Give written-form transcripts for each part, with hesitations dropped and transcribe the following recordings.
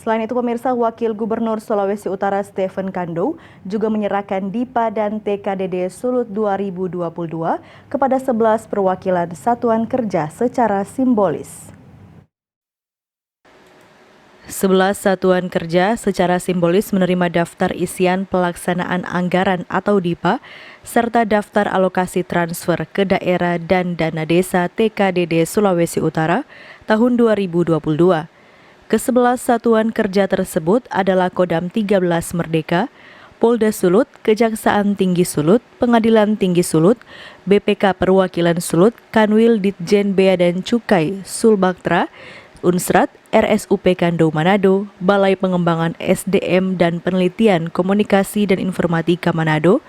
Selain itu, pemirsa, Wakil Gubernur Sulawesi Utara Stephen Kando juga menyerahkan DIPA dan TKDD Sulut 2022 kepada 11 perwakilan satuan kerja secara simbolis. 11 satuan kerja secara simbolis menerima daftar isian pelaksanaan anggaran atau DIPA serta daftar alokasi transfer ke daerah dan dana desa TKDD Sulawesi Utara tahun 2022. Ke-11 satuan kerja tersebut adalah Kodam 13 Merdeka, Polda Sulut, Kejaksaan Tinggi Sulut, Pengadilan Tinggi Sulut, BPK Perwakilan Sulut, Kanwil Ditjen Bea dan Cukai Sulbaktra, Unsrat, RSUP Kando Manado, Balai Pengembangan SDM dan Penelitian Komunikasi dan Informatika Manado,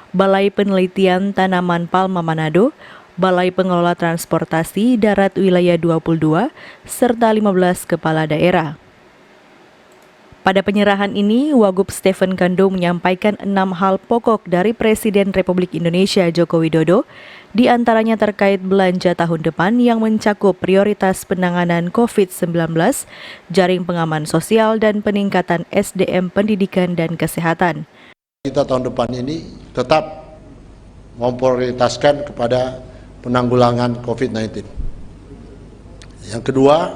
Balai Penelitian Tanaman Palma Manado, Balai Pengelola Transportasi Darat Wilayah 22, serta 15 kepala daerah. Pada penyerahan ini, Wagub Stephen Kando menyampaikan 6 hal pokok dari Presiden Republik Indonesia Joko Widodo, di antaranya terkait belanja tahun depan yang mencakup prioritas penanganan COVID-19, jaring pengaman sosial, dan peningkatan SDM pendidikan dan kesehatan. Kita tahun depan ini tetap memprioritaskan kepada penanggulangan COVID-19. Yang kedua,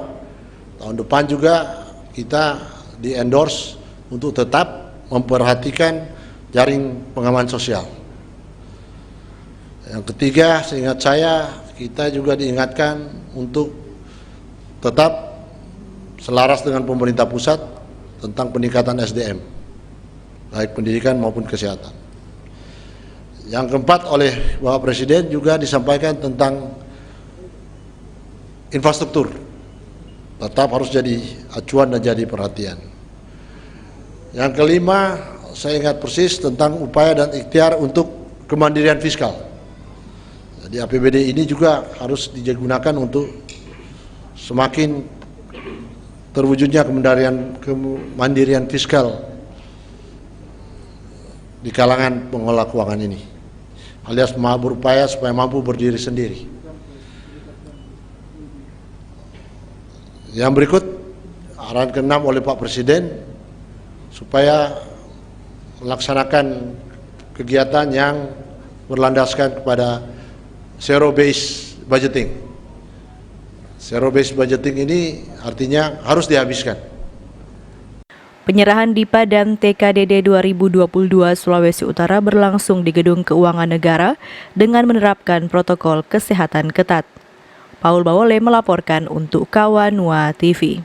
tahun depan juga kita di-endorse untuk tetap memperhatikan jaring pengaman sosial. Yang ketiga, seingat saya, kita juga diingatkan untuk tetap selaras dengan pemerintah pusat tentang peningkatan SDM, baik pendidikan maupun kesehatan. Yang keempat, oleh Bapak Presiden juga disampaikan tentang infrastruktur, tetap harus jadi acuan dan jadi perhatian. Yang kelima, saya ingat persis tentang upaya dan ikhtiar untuk kemandirian fiskal. Jadi APBD ini juga harus digunakan untuk semakin terwujudnya kemandirian fiskal di kalangan pengelola keuangan ini, alias berupaya supaya mampu berdiri sendiri. Yang berikut, arahan ke-6 oleh Pak Presiden supaya melaksanakan kegiatan yang berlandaskan kepada zero-based budgeting. Zero-based budgeting ini artinya harus dihabiskan. Penyerahan DIPA dan TKDD 2022 Sulawesi Utara berlangsung di Gedung Keuangan Negara dengan menerapkan protokol kesehatan ketat. Paul Bawole melaporkan untuk Kawanua TV.